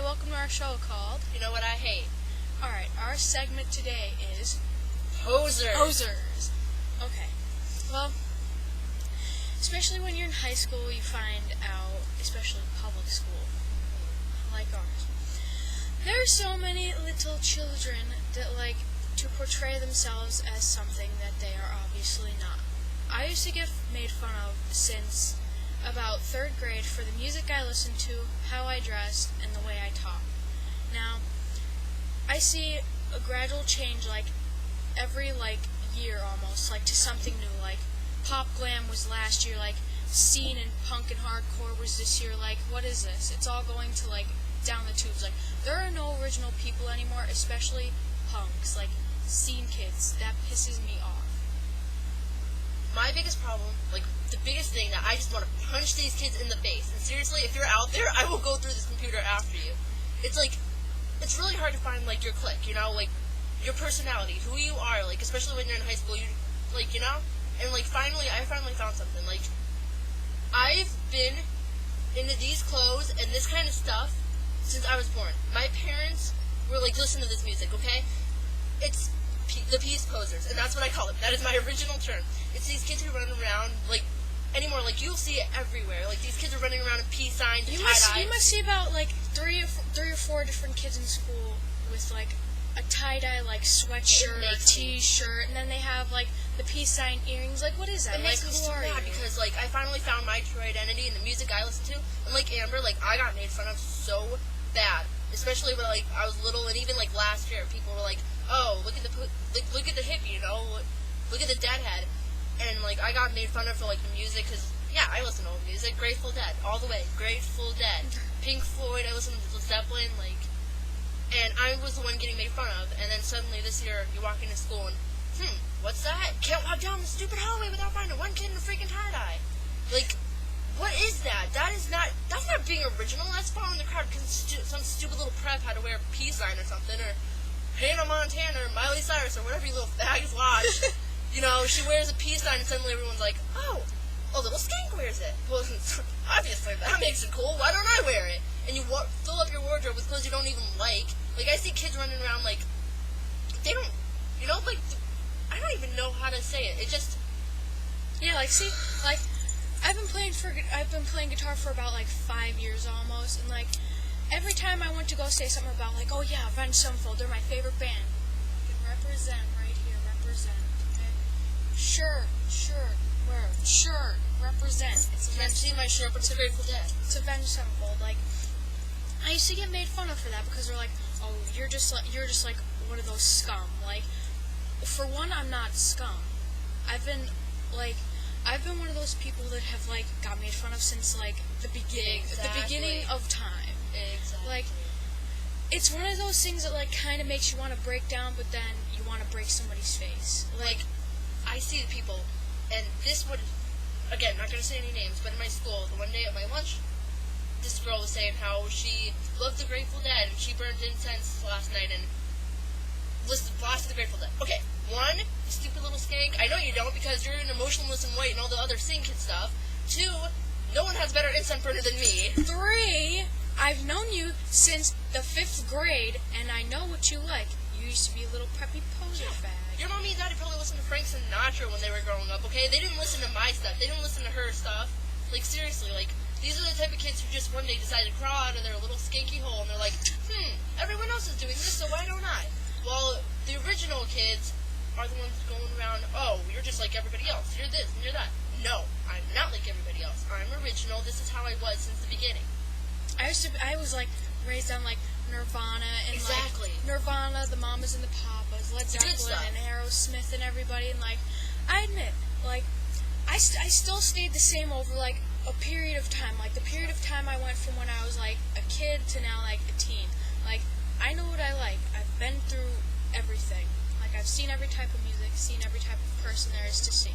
welcome to our show called You Know What I Hate? Alright, our segment today is Posers. Posers. Okay. Well, especially when you're in high school, you find out, especially public school, like ours, there are so many little children that like to portray themselves as something that they are obviously not. I used to get made fun of since about 3rd grade for the music I listened to, how I dressed, and the way I talk. Now, I see a gradual change like every year almost, like to something new. Like pop glam was last year, like scene and punk and hardcore was this year. Like what is this? It's all going to like down the tubes. Like there are no original people anymore, especially punks, like scene kids. That pisses me off. My biggest problem, the biggest thing that I just want to punch these kids in the face. And seriously, if you're out there, I will go through this computer after you. It's really hard to find your clique, your personality, who you are, especially when you're in high school, and I finally found something. I've been into these clothes and this kind of stuff since I was born. My parents were listen to this music, okay? It's the peace posers, and that's what I call them. That is my original term. It's these kids who run around, anymore, you'll see it everywhere. These kids are running around in peace signs and tie-dye. You must see about, 3 or 4 different kids in school with, a tie-dye, sweatshirt or t-shirt, and then they have, the peace sign earrings. What is that? It makes me so mad because, I finally found my true identity in the music I listen to, and, Amber, I got made fun of so bad, especially when, I was little, and even, last year, people were oh, look at the hippie, look at the deadhead. And, I got made fun of for, the music, because, yeah, I listen to old music. Grateful Dead, all the way. Grateful Dead. Pink Floyd, I listen to Zeppelin, and I was the one getting made fun of. And then suddenly this year, you walk into school and, what's that? Can't walk down the stupid hallway without finding one kid in a freaking tie-dye. What is that? That's not being original. That's following the crowd because some stupid little prep had to wear a peace sign or something, or Hannah Montana or Miley Cyrus or whatever you little fags watch. She wears a peace sign and suddenly everyone's oh, a little skank wears it. Well, obviously that makes it cool. Why don't I wear it? And you fill up your wardrobe with clothes you don't even like. I see kids running around they don't, I don't even know how to say it. It just... Yeah, I've been playing guitar for about 5 years almost, and every time I went to go say something about oh yeah, Avenged Sevenfold, they're my favorite band. You can represent right here, represent. Shirt, represent. You can't see my shirt, but it's Grateful Dead. It's Avenged Sevenfold. I used to get made fun of for that because they're oh, you're just one of those scum. For one, I'm not scum. I've been one of those people that have got made fun of since the beginning, Exactly. The beginning of time. Exactly. It's one of those things that kind of makes you want to break down, but then you want to break somebody's face. I see the people, and this would, again, not going to say any names, but in my school, the one day at my lunch, this girl was saying how she loved the Grateful Dead, and she burned incense last night and blasted the Grateful Dead. Okay, 1, you stupid little skank. I know you don't because you're an emotionless and white and all the other sing kid stuff. 2, no one has better incense burner than me. 3, I've known you since the 5th grade, and I know what you like. You used to be a little preppy poser fag. Your mommy and daddy probably listened to Frank Sinatra when they were growing up, okay? They didn't listen to my stuff. They didn't listen to her stuff. Seriously, these are the type of kids who just one day decided to crawl out of their little skanky hole, and they're everyone else is doing this, so why don't I? Well, the original kids are the ones going around, oh, you're just like everybody else. You're this and you're that. No, I'm not like everybody else. I'm original. This is how I was since the beginning. I was raised on Nirvana and Exactly. Nirvana, the Mamas and the Papas, Led Zeppelin and Aerosmith and everybody, and I admit, I still stayed the same over a period of time. The period of time I went from when I was a kid to now a teen. I know what I like. I've been through everything. I've seen every type of music, seen every type of person there is to see.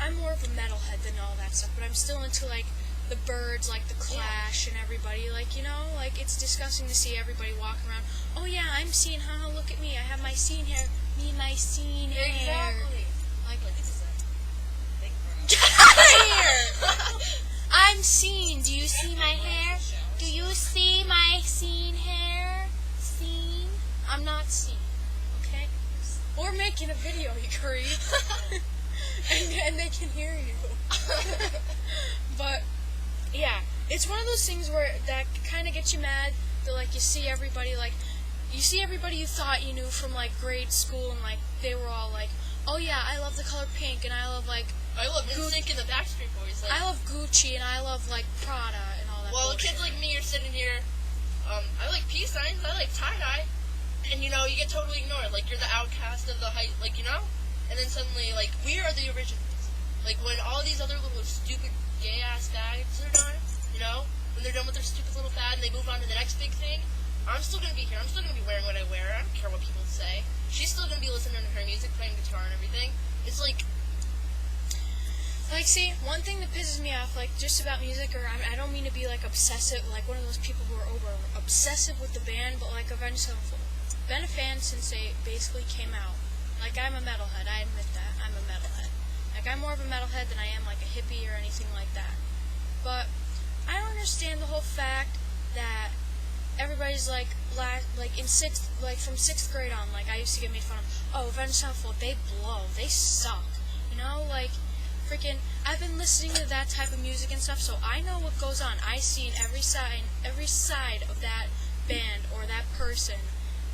I'm more of a metalhead than all that stuff, but I'm still into the Birds, the Clash and everybody, it's disgusting to see everybody walking around, oh yeah, I'm seen, haha, look at me, I have my scene hair, me and my scene hair. Exactly. I'm seen, do you see my hair? Do you see my scene hair? Scene? I'm not seen. Okay? We're making a video, you creep. and they can hear you. But yeah, it's one of those things where that kind of gets you mad. That like you see everybody you thought you knew from like grade school, and like they were all like, oh yeah, I love the color pink, and I love NSYNC and the Backstreet Boys. Like, I love Gucci, and I love like Prada and all that. well, bullshit. kids like me are sitting here. I like peace signs. I like tie dye, and you get totally ignored. Like you're the outcast of the height. Like and then suddenly like we are the originals. Like when all these other little stupid gay ass guys are done, when they're done with their stupid little fad and they move on to the next big thing, I'm still gonna be here. I'm still gonna be wearing what I wear. I don't care what people say. She's still gonna be listening to her music, playing guitar and everything. It's like, see, one thing that pisses me off, like, just about music, or I don't mean to be, like, obsessive, like, one of those people who are obsessive with the band, but, like, Avenged Sevenfold. Been a fan since they basically came out. Like, I'm a metalhead, I admit that. I'm a metalhead. Like, I'm more of a metalhead than I am, like, a hippie or anything like that. But I don't understand the whole fact that everybody's, like, from 6th grade on, like, I used to get made fun of, oh, Avenged Sevenfold, they blow, they suck, like, freaking, I've been listening to that type of music and stuff, so I know what goes on. I seen every side of that band or that person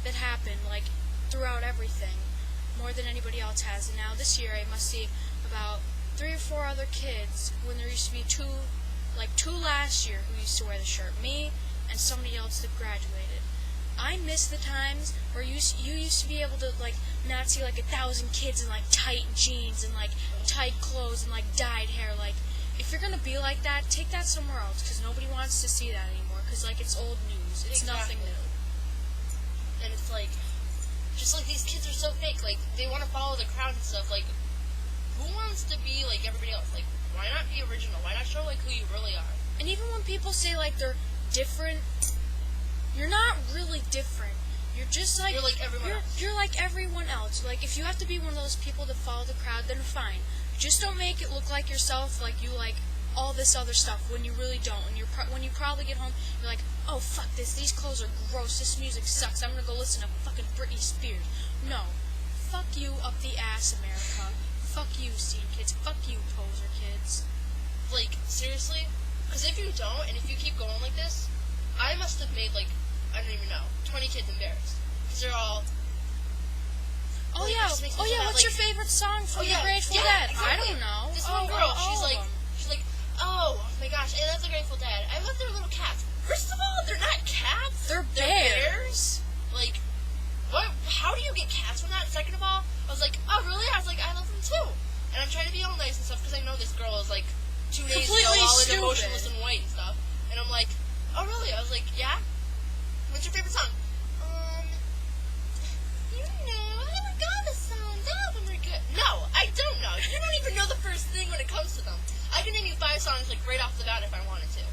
that happened, like, throughout everything, more than anybody else has. And now this year I must see about 3 or 4 other kids, when there used to be two last year who used to wear the shirt. Me and somebody else that graduated. I miss the times where you used to be able to, like, not see, like, 1,000 kids in, like, tight jeans and, like, tight clothes and, like, dyed hair. Like, if you're gonna be like that, take that somewhere else, because nobody wants to see that anymore, because, like, it's old news. It's nothing new. And it's like, just like these kids are so fake. Like, they want to follow the crowd and stuff. Like, who wants to be like everybody else? Like, why not be original? Why not show, like, who you really are? And even when people say, like, they're different, you're not really different. You're just like... You're like everyone else. You're like everyone else. Like, if you have to be one of those people to follow the crowd, then fine. Just don't make it look like yourself, like you like all this other stuff, when you really don't. When you probably get home, you're like, oh, fuck this. These clothes are gross. This music sucks. I'm gonna go listen to fucking Britney Spears. No. Fuck you up the ass, America. Fuck you, scene kids. Fuck you, poser kids. Like, seriously? Because if you don't, and if you keep going like this, I must have made, like, I don't even know, 20 kids embarrassed. Because they're all... Oh, like, yeah. What's your favorite song from the Grateful Dead? Exactly. I don't know. This one girl, she's all like, of them. oh my gosh, I love the Grateful Dead. I love their little cats. First of all, they're not cats. They're bears. Like, what? How do you get cats from that? Second of all, I was like, oh really? I was like, I love them too. And I'm trying to be all nice and stuff because I know this girl is like 2 days ago Completely all stupid. in emotionless and white and stuff. And I'm like, oh really? I was like, yeah. What's your favorite song? You know, I never got a song. None of them are good. No, I don't know. You don't even know the first thing when it comes to them. I can name you 5 songs like right off the bat if I wanted to.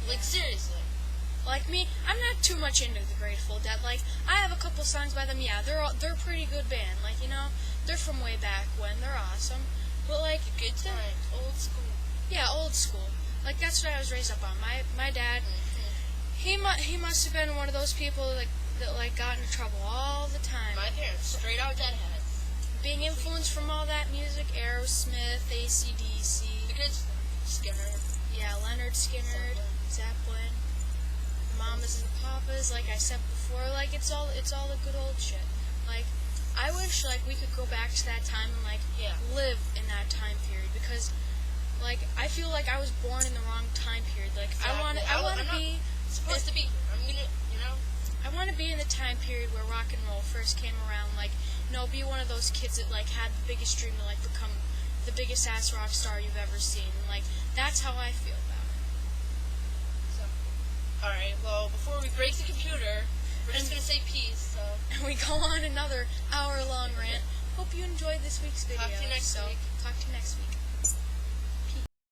Like seriously. Like me, I'm not too much into the Grateful Dead. Like, I have a couple songs by them. Yeah, they're a pretty good band. Like, they're from way back when. They're awesome. But like, Good times. Old school. yeah, old school. Like, that's what I was raised up on. My dad, he must have been one of those people that got into trouble all the time. My parents, straight out deadheads. Being influenced from all that music, Aerosmith, AC/DC. The good stuff. Skinner. Yeah, Leonard Skinner, Zeppelin, Mamas and Papas. Like I said before, like it's all the good old shit. Like, I wish like we could go back to that time and like live in that time period, because like I feel like I was born in the wrong time period. Like Exactly. I want to be supposed to be here. I'm gonna, I want to be in the time period where rock and roll first came around. Like, be one of those kids that like had the biggest dream to like become the biggest ass rock star you've ever seen. And, like, that's how I feel about it. So, all right. Well, before we break the computer, we're just gonna say peace. So, And we go on another hour-long rant. Hope you enjoyed this week's video. Talk to you next week. Talk to you next week.